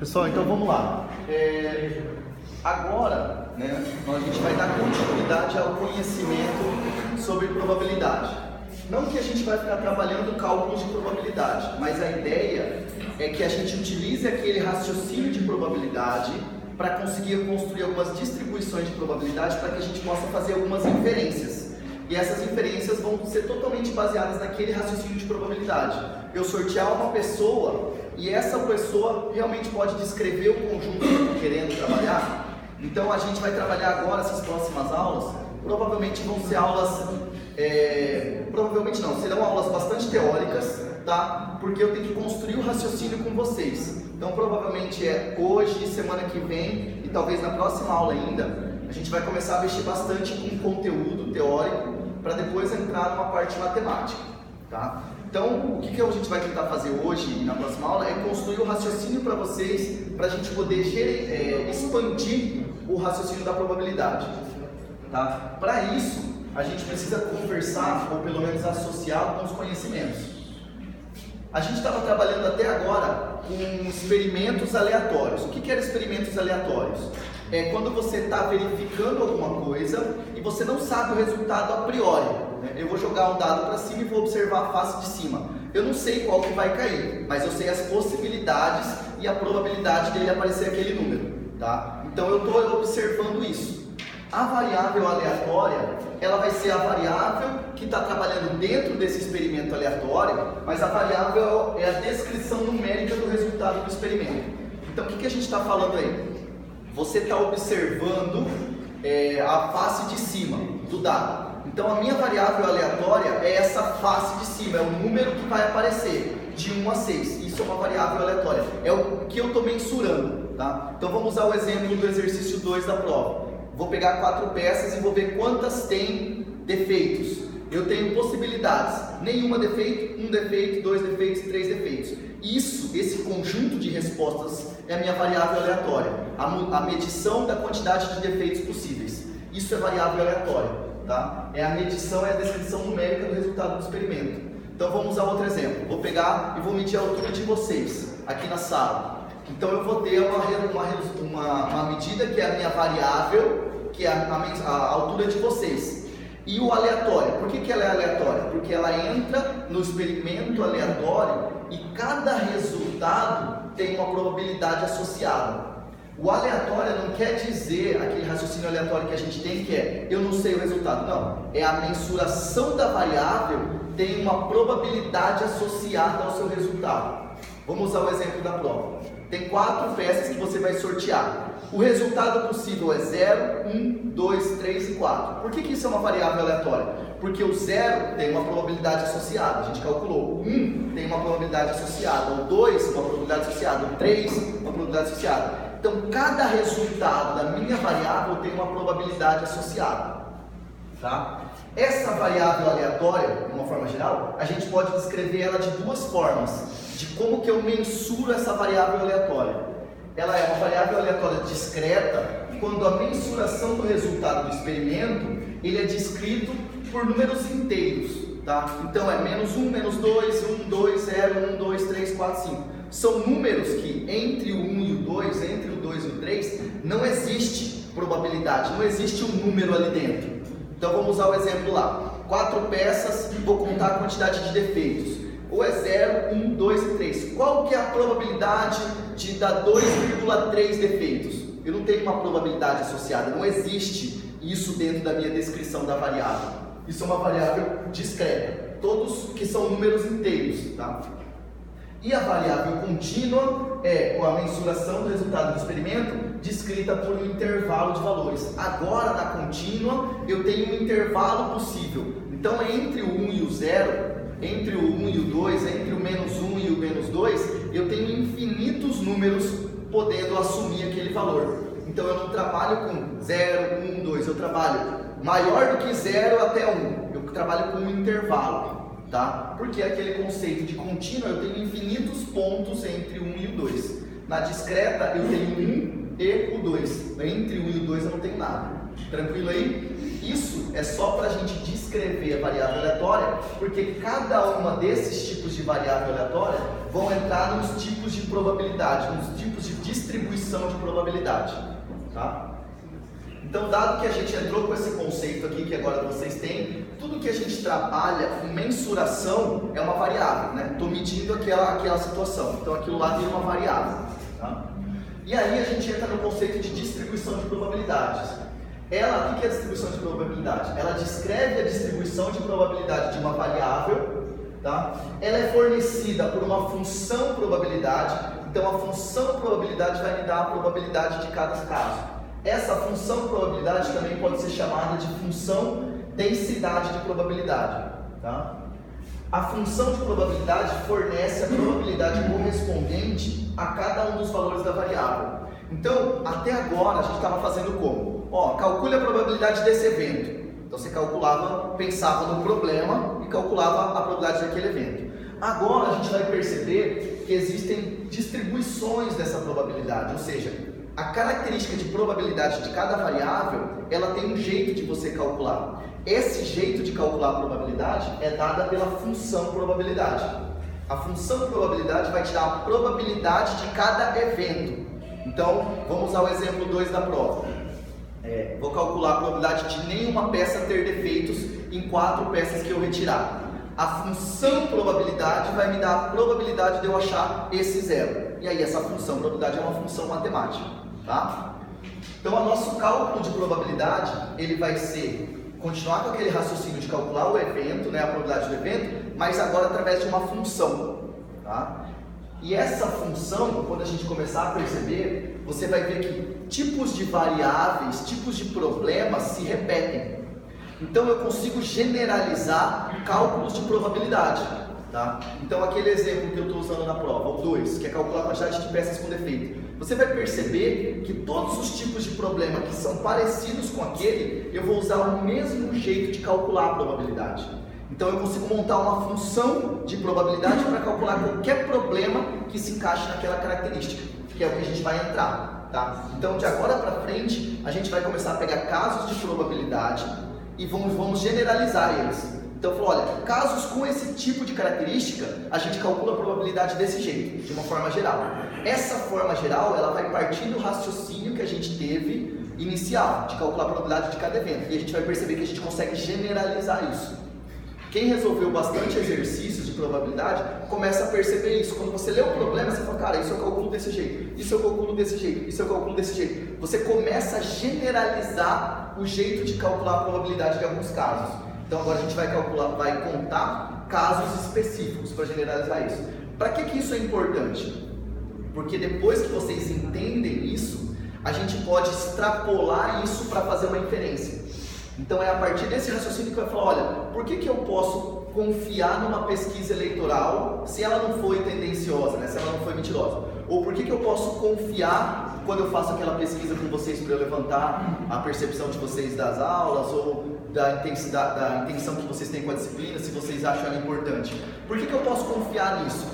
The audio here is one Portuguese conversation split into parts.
Pessoal, então vamos lá. Agora, a gente vai dar continuidade ao conhecimento sobre probabilidade. Não que a gente vai ficar trabalhando cálculos de probabilidade, mas a ideia é que a gente utilize aquele raciocínio de probabilidade para conseguir construir algumas distribuições de probabilidade para que a gente possa fazer algumas inferências. E essas inferências vão ser totalmente baseadas naquele raciocínio de probabilidade. Eu sortear uma pessoa e essa pessoa realmente pode descrever o conjunto que eu estou querendo trabalhar. Então a gente vai trabalhar agora, essas próximas aulas, provavelmente vão ser aulas, provavelmente não, serão aulas bastante teóricas, tá? Porque eu tenho que construir o raciocínio com vocês. Então provavelmente hoje, semana que vem e talvez na próxima aula ainda, a gente vai começar a mexer bastante com conteúdo teórico para depois entrar numa parte matemática, tá? Então, o que a gente vai tentar fazer hoje e na próxima aula é construir o raciocínio para vocês, para a gente poder expandir o raciocínio da probabilidade, tá? Para isso, a gente precisa conversar, ou pelo menos associar com os conhecimentos. A gente estava trabalhando até agora com experimentos aleatórios. O que eram experimentos aleatórios? É quando você está verificando alguma coisa e você não sabe o resultado a priori. Eu vou jogar um dado para cima e vou observar a face de cima. Eu não sei qual que vai cair, mas eu sei as possibilidades e a probabilidade dele aparecer aquele número, tá? Então eu estou observando isso. A variável aleatória, ela vai ser a variável que está trabalhando dentro desse experimento aleatório, mas a variável é a descrição numérica do resultado do experimento. Então o que a gente está falando aí? Você está observando a face de cima do dado. Então a minha variável aleatória é essa face de cima, é o número que vai aparecer de 1 a 6. Isso é uma variável aleatória, é o que eu estou mensurando, tá? Então vamos usar o exemplo do exercício 2 da prova. Vou pegar 4 peças e vou ver quantas têm defeitos. Eu tenho possibilidades, nenhuma defeito, 1 defeito, 2 defeitos, 3 defeitos. Esse conjunto de respostas é a minha variável aleatória, a medição da quantidade de defeitos possíveis. Isso é variável aleatória, tá? É a medição, é a descrição numérica do resultado do experimento. Então vamos usar outro exemplo. Vou pegar e vou medir a altura de vocês aqui na sala. Então eu vou ter uma medida que é a minha variável, que é a altura de vocês. E o aleatório, por que ela é aleatória? Porque ela entra no experimento aleatório e cada resultado tem uma probabilidade associada. O aleatório não quer dizer aquele raciocínio aleatório que a gente tem, que é eu não sei o resultado. Não, é a mensuração da variável tem uma probabilidade associada ao seu resultado. Vamos usar o exemplo da prova. Tem 4 peças que você vai sortear. O resultado possível é 0, 1, 2, 3 e 4. Por que isso é uma variável aleatória? Porque o 0 tem uma probabilidade associada, a gente calculou. O 1 tem uma probabilidade associada, o 2 uma probabilidade associada, o 3 uma probabilidade associada. Então cada resultado da minha variável tem uma probabilidade associada, tá? Essa variável aleatória, de uma forma geral, a gente pode descrever ela de duas formas, de como que eu mensuro essa variável aleatória. Ela é uma variável aleatória discreta, quando a mensuração do resultado do experimento, ele é descrito por números inteiros, tá? Então é menos 1, menos 2, 1, 2, 0, 1, 2, 3, 4, 5. São números que entre o 1 e o 2, entre o 2 e o 3, não existe probabilidade, não existe um número ali dentro. Então vamos usar o exemplo lá. 4 peças, vou contar a quantidade de defeitos. Ou é 0, 1, 2 e 3. Qual que é a probabilidade de dar 2,3 defeitos? Eu não tenho uma probabilidade associada, não existe isso dentro da minha descrição da variável. Isso é uma variável discreta, todos que são números inteiros, tá? E a variável contínua é a mensuração do resultado do experimento descrita por um intervalo de valores. Agora, na contínua, eu tenho um intervalo possível. Então, entre o 1 e o 0, entre o 1 e o 2, entre o menos 1 e o menos 2, eu tenho infinitos números podendo assumir aquele valor. Então eu não trabalho com 0, 1, 2, eu trabalho maior do que 0 até 1. Eu trabalho com um intervalo, tá? Porque aquele conceito de contínua, eu tenho infinitos pontos entre o 1 e o 2. Na discreta, eu tenho o 1 e o 2. Entre o 1 e o 2 eu não tenho nada. Tranquilo aí? Isso é só para a gente descrever a variável aleatória, porque cada uma desses tipos de variável aleatória vão entrar nos tipos de probabilidade, nos tipos de distribuição de probabilidade. Tá? Então, dado que a gente entrou com esse conceito aqui que agora vocês têm, tudo que a gente trabalha com mensuração é uma variável, né? Estou medindo aquela situação, então aquilo lá vira uma variável. Tá? E aí a gente entra no conceito de distribuição de probabilidades. O que é a distribuição de probabilidade? Ela descreve a distribuição de probabilidade de uma variável, tá? Ela é fornecida por uma função probabilidade, então a função probabilidade vai me dar a probabilidade de cada caso. Essa função probabilidade também pode ser chamada de função densidade de probabilidade. Tá? A função de probabilidade fornece a probabilidade correspondente a cada um dos valores da variável. Então, até agora a gente estava fazendo como? Calcule a probabilidade desse evento. Então você pensava no problema e calculava a probabilidade daquele evento. Agora a gente vai perceber que existem distribuições dessa probabilidade, ou seja, a característica de probabilidade de cada variável, ela tem um jeito de você calcular. Esse jeito de calcular a probabilidade é dada pela função probabilidade. A função probabilidade vai te dar a probabilidade de cada evento. Então, vamos usar o exemplo 2 da prova. Vou calcular a probabilidade de nenhuma peça ter defeitos em 4 peças que eu retirar. A função probabilidade vai me dar a probabilidade de eu achar esse zero. E aí essa função probabilidade é uma função matemática, tá? Então o nosso cálculo de probabilidade, ele vai ser continuar com aquele raciocínio de calcular o evento, né, a probabilidade do evento, mas agora através de uma função, tá? E essa função, quando a gente começar a perceber, você vai ver que tipos de variáveis, tipos de problemas se repetem. Então eu consigo generalizar cálculos de probabilidade. Tá? Então aquele exemplo que eu estou usando na prova, o 2, que é calcular a quantidade de peças com defeito, você vai perceber que todos os tipos de problema que são parecidos com aquele, eu vou usar o mesmo jeito de calcular a probabilidade. Então eu consigo montar uma função de probabilidade para calcular qualquer problema que se encaixe naquela característica, que é o que a gente vai entrar. Tá? Então de agora para frente, a gente vai começar a pegar casos de probabilidade e vamos generalizar eles. Então, falou, olha, casos com esse tipo de característica, a gente calcula a probabilidade desse jeito, de uma forma geral. Essa forma geral, ela vai partir do raciocínio que a gente teve inicial, de calcular a probabilidade de cada evento. E a gente vai perceber que a gente consegue generalizar isso. Quem resolveu bastante exercícios de probabilidade, começa a perceber isso. Quando você lê o problema, você fala, cara, isso eu calculo desse jeito, isso eu calculo desse jeito, isso eu calculo desse jeito. Você começa a generalizar o jeito de calcular a probabilidade de alguns casos. Então agora a gente vai contar casos específicos para generalizar isso. Para que isso é importante? Porque depois que vocês entendem isso, a gente pode extrapolar isso para fazer uma inferência. Então é a partir desse raciocínio que vai falar, olha, por que eu posso confiar numa pesquisa eleitoral se ela não foi tendenciosa, né? Se ela não foi mentirosa? Ou por que eu posso confiar quando eu faço aquela pesquisa com vocês para eu levantar a percepção de vocês das aulas ou da intenção que vocês têm com a disciplina, se vocês acham ela importante? Por que eu posso confiar nisso?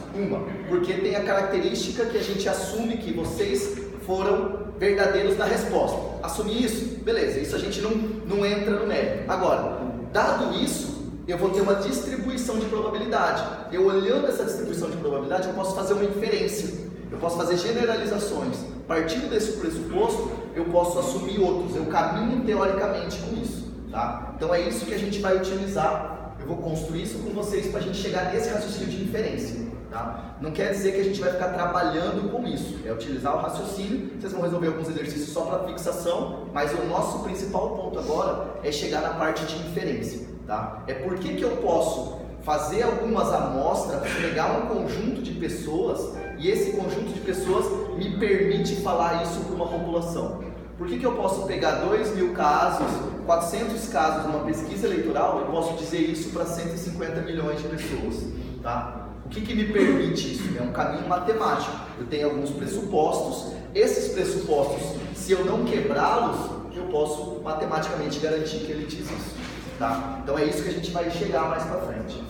Porque tem a característica que a gente assume que vocês foram verdadeiros na resposta. Assumir isso? Beleza, isso a gente não entra no mérito. Agora, dado isso, eu vou ter uma distribuição de probabilidade. Eu olhando essa distribuição de probabilidade, eu posso fazer uma inferência. Eu posso fazer generalizações. Partindo desse pressuposto, eu posso assumir outros. Eu caminho teoricamente com isso. Tá? Então é isso que a gente vai utilizar. Eu vou construir isso com vocês para a gente chegar nesse raciocínio de inferência. Tá? Não quer dizer que a gente vai ficar trabalhando com isso. É utilizar o raciocínio. Vocês vão resolver alguns exercícios só para fixação, mas o nosso principal ponto agora é chegar na parte de inferência. Tá? É por que eu posso fazer algumas amostras, pegar um conjunto de pessoas e esse conjunto de pessoas me permite falar isso para uma população. Por que eu posso pegar 2.000 casos, 400 casos numa pesquisa eleitoral e posso dizer isso para 150 milhões de pessoas? Tá? O que me permite isso? É um caminho matemático. Eu tenho alguns pressupostos. Esses pressupostos, se eu não quebrá-los, eu posso matematicamente garantir que ele diz isso. Tá? Então é isso que a gente vai chegar mais para frente.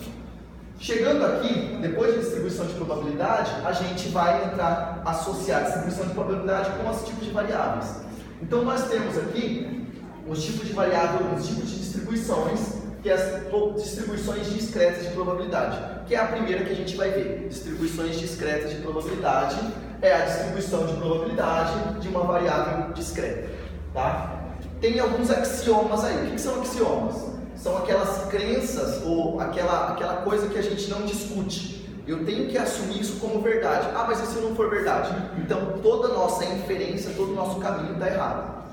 Chegando aqui, depois de distribuição de probabilidade, a gente vai entrar associar a distribuição de probabilidade com esse tipo de variáveis. Então nós temos aqui os tipos de variável, os tipos de distribuições, que é as distribuições discretas de probabilidade, que é a primeira que a gente vai ver. Distribuições discretas de probabilidade é a distribuição de probabilidade de uma variável discreta, tá? Tem alguns axiomas aí. O que são axiomas? São aquelas crenças ou aquela coisa que a gente não discute. Eu tenho que assumir isso como verdade. Ah, mas e se não for verdade? Então toda a nossa inferência, todo o nosso caminho está errado.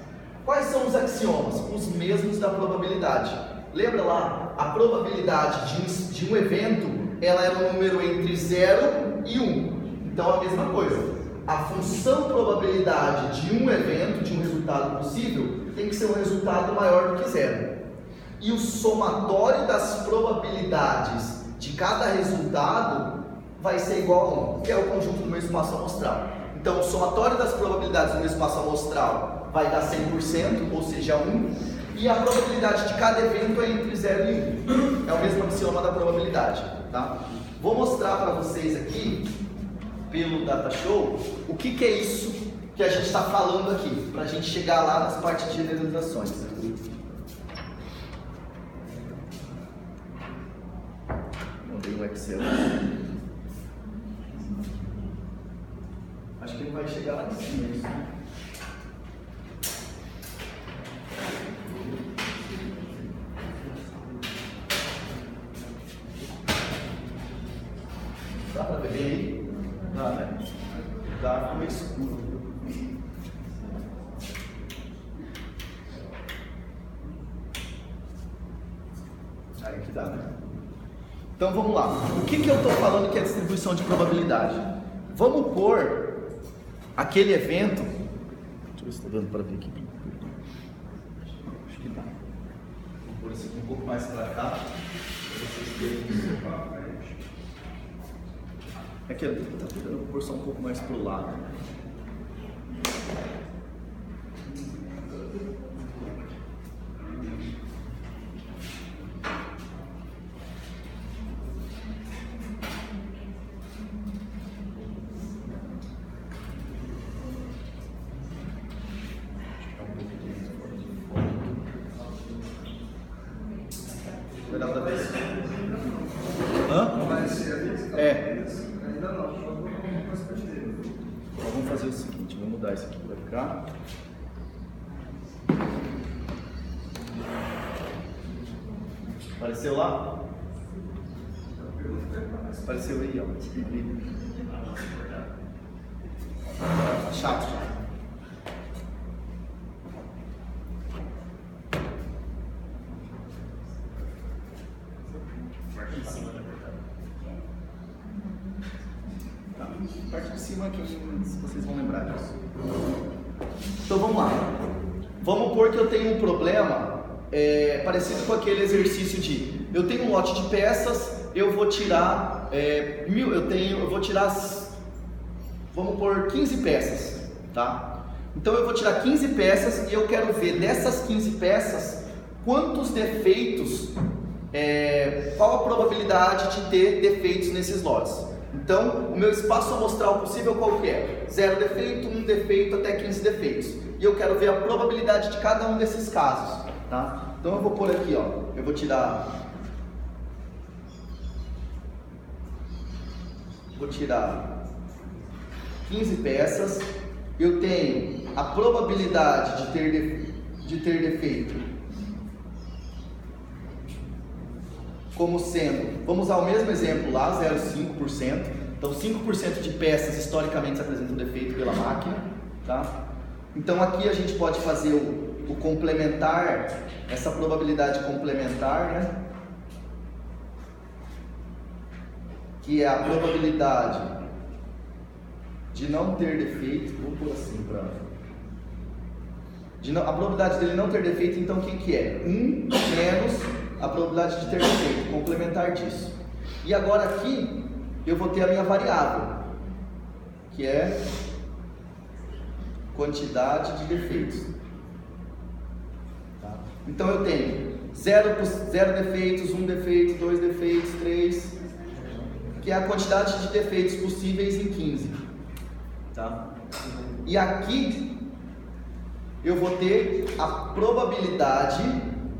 Quais são os axiomas? Os mesmos da probabilidade. Lembra lá? A probabilidade de um evento, ela é um número entre 0 e 1. Então a mesma coisa. A função probabilidade de um evento, de um resultado possível, tem que ser um resultado maior do que 0. E o somatório das probabilidades de cada resultado vai ser igual a 1, que é o conjunto do meu espaço amostral. Então, o somatório das probabilidades do meu espaço amostral vai dar 100%, ou seja, 1, e a probabilidade de cada evento é entre 0 e 1. É o mesmo axioma da probabilidade, tá? Vou mostrar para vocês aqui, pelo DataShow, o que é isso que a gente está falando aqui, para a gente chegar lá nas partes de generalizações. Mandei o Excel. Acho que ele vai chegar lá em cima. Isso. Dá pra ver aí? Dá, né? Dá, ficou meio escuro. Aí que dá, né? Então vamos lá. O que eu estou falando que é distribuição de probabilidade? Vamos pôr aquele evento. Deixa eu ver se está dando para ver aqui. Acho que dá. Vou pôr isso aqui um pouco mais para cá, para vocês terem. É que eu vou pôr só um pouco mais para o lado. Vai dar pra ver? Hã? É. Ainda não, Então, vamos fazer o seguinte, vou mudar isso aqui para cá. Apareceu lá? Apareceu aí, ó. Tá chato já. Parte de cima aqui, se vocês vão lembrar disso. Então vamos lá. Vamos pôr que eu tenho um problema parecido com aquele exercício de eu tenho um lote de peças, eu vou tirar vamos pôr 15 peças, tá? Então eu vou tirar 15 peças e eu quero ver dessas 15 peças quantos defeitos, qual a probabilidade de ter defeitos nesses lotes. Então, o meu espaço amostral possível qual que é? 0 defeito, 1 defeito, até 15 defeitos. E eu quero ver a probabilidade de cada um desses casos, tá? Então eu vou pôr aqui, ó, eu vou tirar 15 peças, eu tenho a probabilidade de ter defeito como sendo, vamos usar o mesmo exemplo lá, 0,5%. Então 5% de peças historicamente se apresentam defeito pela máquina, tá? Então aqui a gente pode fazer o complementar, essa probabilidade complementar, né? Que é a probabilidade de não ter defeito, vou pôr assim a probabilidade dele não ter defeito, então o que é? 1 menos a probabilidade de ter defeito, complementar disso. E agora aqui eu vou ter a minha variável, que é quantidade de defeitos. Tá? Então eu tenho 0 defeitos, 1 defeito, 2 defeitos, 3, que é a quantidade de defeitos possíveis em 15. Tá? E aqui eu vou ter a probabilidade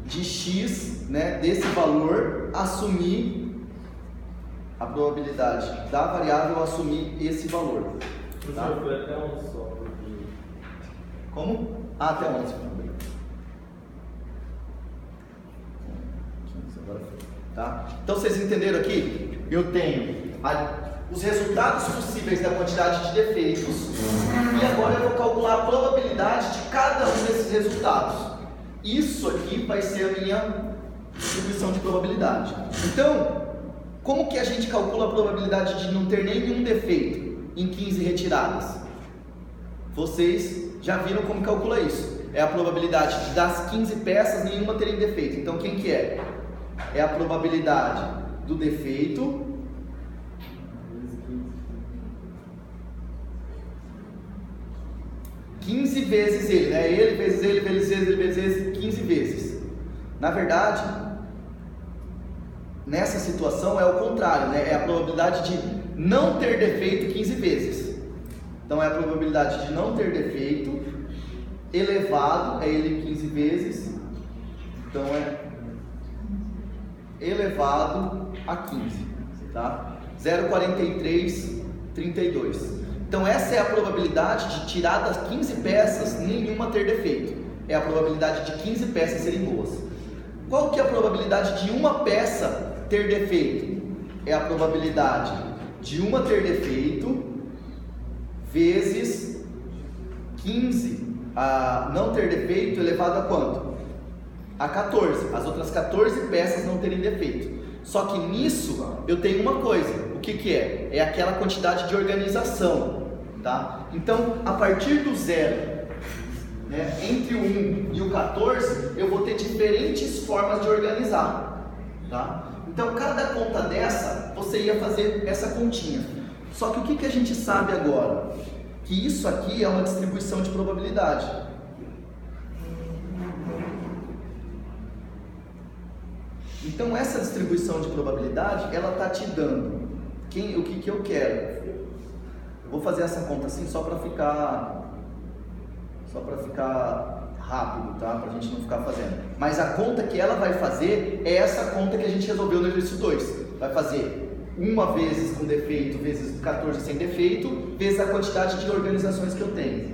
de x, né, desse valor assumir a probabilidade da variável assumir esse valor. Tá? Foi até 11 só. Como? Ah, até 11. Tá? Então vocês entenderam aqui? Eu tenho os resultados possíveis da quantidade de defeitos e agora eu vou calcular a probabilidade de cada um desses resultados. Isso aqui vai ser a minha distribuição de probabilidade. Então, como que a gente calcula a probabilidade de não ter nenhum defeito em 15 retiradas? Vocês já viram como calcula isso. É a probabilidade de das 15 peças nenhuma terem defeito. Então quem que é? É a probabilidade do defeito quinze vezes ele, né? Ele vezes ele, vezes ele, vezes ele, 15 vezes. Na verdade, nessa situação é o contrário, né? É a probabilidade de não ter defeito 15 vezes. Então é a probabilidade de não ter defeito elevado, é ele 15 vezes, então é elevado a 15, tá? 0,4332. Então essa é a probabilidade de tirar das 15 peças nenhuma ter defeito. É a probabilidade de 15 peças serem boas. Qual que é a probabilidade de uma peça ter defeito? É a probabilidade de uma ter defeito vezes 15 a não ter defeito elevado a quanto? A 14. As outras 14 peças não terem defeito. Só que nisso eu tenho uma coisa. O que que é? É aquela quantidade de organização, tá? Então, a partir do 0, né, entre o 1 e o 14, eu vou ter diferentes formas de organizar, tá? Então, cada conta dessa, você ia fazer essa continha. Só que o que que a gente sabe agora? Que isso aqui é uma distribuição de probabilidade. Então essa distribuição de probabilidade, ela está te dando o que eu quero. Eu vou fazer essa conta assim só para ficar rápido, tá? Para a gente não ficar fazendo. Mas a conta que ela vai fazer é essa conta que a gente resolveu no exercício 2. Vai fazer uma vezes com defeito, vezes 14 sem defeito, vezes a quantidade de organizações que eu tenho.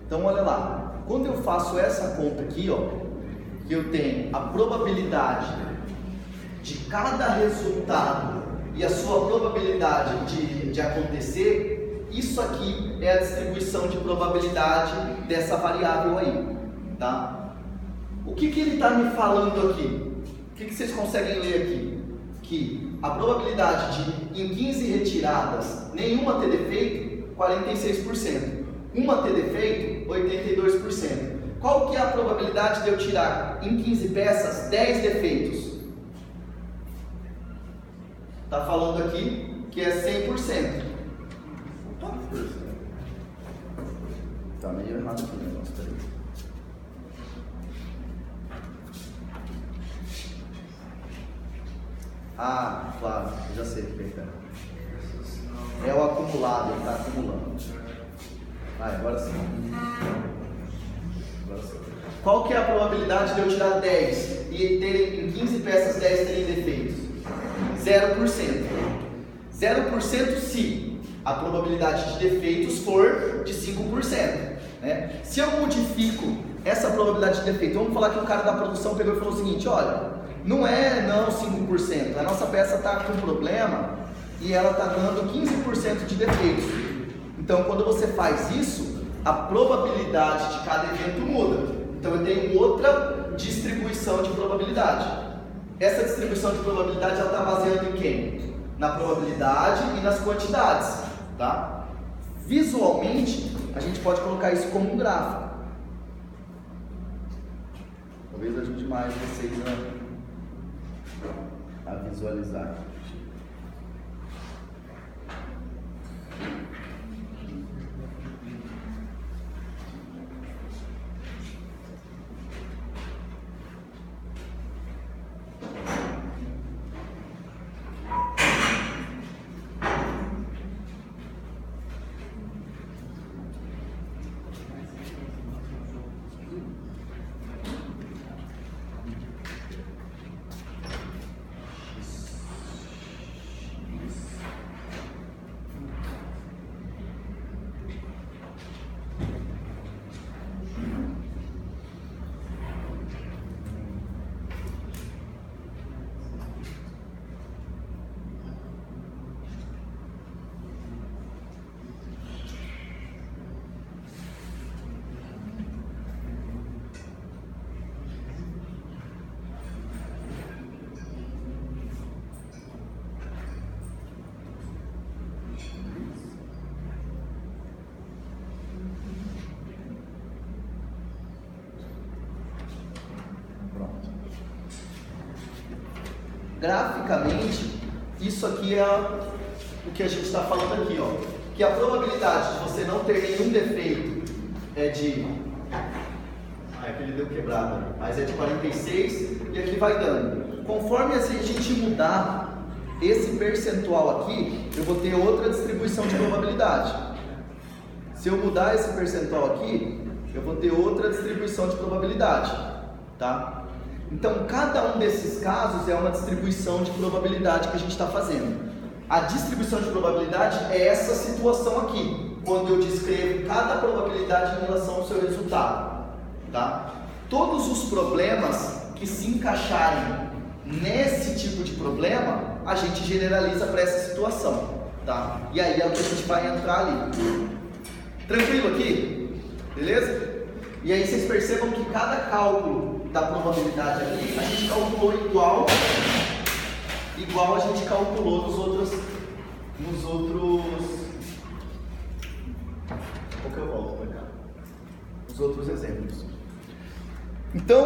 Então olha lá, quando eu faço essa conta aqui, ó, que eu tenho a probabilidade de cada resultado e a sua probabilidade de acontecer, isso aqui é a distribuição de probabilidade dessa variável aí, tá? O que que ele está me falando aqui? O que que vocês conseguem ler aqui? Que a probabilidade de em 15 retiradas nenhuma ter defeito, 46%. Uma ter defeito, 82%. Qual que é a probabilidade de eu tirar em 15 peças 10 defeitos? Está falando aqui que é 100%. Está meio errado aqui o negócio, peraí. Ah, claro, eu já sei o que é. É o acumulado, ele está acumulando. Agora sim. Qual que é a probabilidade de eu tirar 10 e ter em 15 peças 10 terem defeitos? 0%. 0% se a probabilidade de defeitos for de 5%. Né? Se eu modifico essa probabilidade de defeito, vamos falar que o cara da produção pegou e falou o seguinte, olha, não é não 5%, a nossa peça está com problema e ela está dando 15% de defeitos. Então, quando você faz isso, a probabilidade de cada evento muda. Então eu tenho outra distribuição de probabilidade. Essa distribuição de probabilidade está baseada em quem? Na probabilidade e nas quantidades, tá? Visualmente, a gente pode colocar isso como um gráfico. Talvez ajude mais vocês a visualizar. Graficamente, isso aqui é o que a gente está falando aqui, ó. Que a probabilidade de você não ter nenhum defeito é de... aqui ele deu quebrada, mas é de 46 e aqui vai dando. Conforme a gente mudar esse percentual aqui, eu vou ter outra distribuição de probabilidade. Se eu mudar esse percentual aqui, eu vou ter outra distribuição de probabilidade, tá? Então, cada um desses casos é uma distribuição de probabilidade que a gente está fazendo. A distribuição de probabilidade é essa situação aqui, quando eu descrevo cada probabilidade em relação ao seu resultado, tá? Todos os problemas que se encaixarem nesse tipo de problema, a gente generaliza para essa situação, tá? E aí é o que a gente vai entrar ali. Tranquilo aqui? Beleza? E aí vocês percebam que cada cálculo da probabilidade aqui, a gente calculou igual a gente calculou nos outros pouco eu volto para cá, os outros exemplos. Então,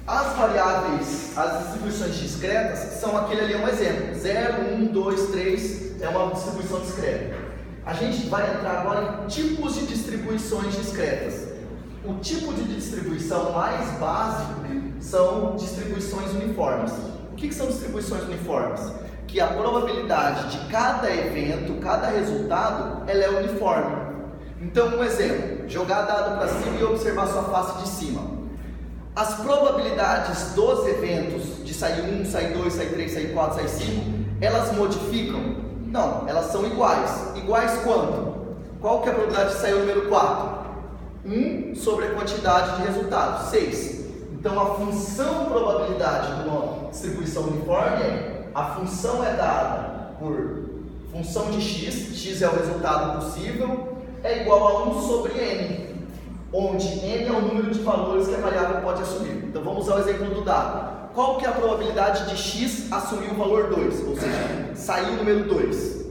as variáveis, as distribuições discretas são aquele ali, é um exemplo, 0, 1, 2, 3 é uma distribuição discreta. A gente vai entrar agora em tipos de distribuições discretas. O tipo de distribuição mais básico são distribuições uniformes. O que são distribuições uniformes? Que a probabilidade de cada evento, cada resultado, ela é uniforme. Então, um exemplo, jogar dado para cima e observar sua face de cima. As probabilidades dos eventos, de sair 1, sair 2, sair 3, sair 4, sair 5, elas modificam? Não, elas são iguais. Iguais quanto? Qual que é a probabilidade de sair o número 4? 1 sobre a quantidade de resultados, 6. Então a função probabilidade de uma distribuição uniforme é, a função é dada por função de x, x é o resultado possível, é igual a 1 sobre n, onde n é o número de valores que a variável pode assumir. Então vamos usar o exemplo do dado. Qual que é a probabilidade de x assumir o valor 2, ou seja, sair o número 2?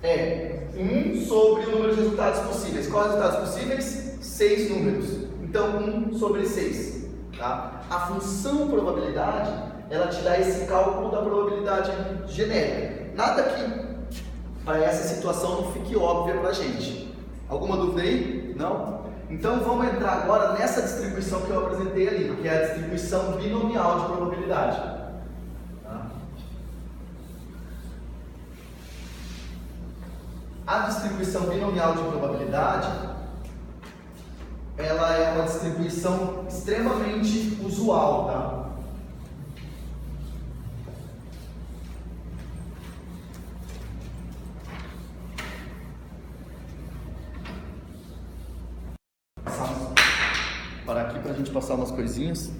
É 1 sobre o número de resultados possíveis. Quais resultados possíveis? 6 números. Então 1 sobre 6. Tá? A função probabilidade, ela te dá esse cálculo da probabilidade genérica. Nada que para essa situação não fique óbvia para a gente. Alguma dúvida aí? Não? Então vamos entrar agora nessa distribuição que eu apresentei ali, que é a distribuição binomial de probabilidade. Tá? A distribuição binomial de probabilidade, ela é uma distribuição extremamente usual, tá? Parar aqui para a gente passar umas coisinhas.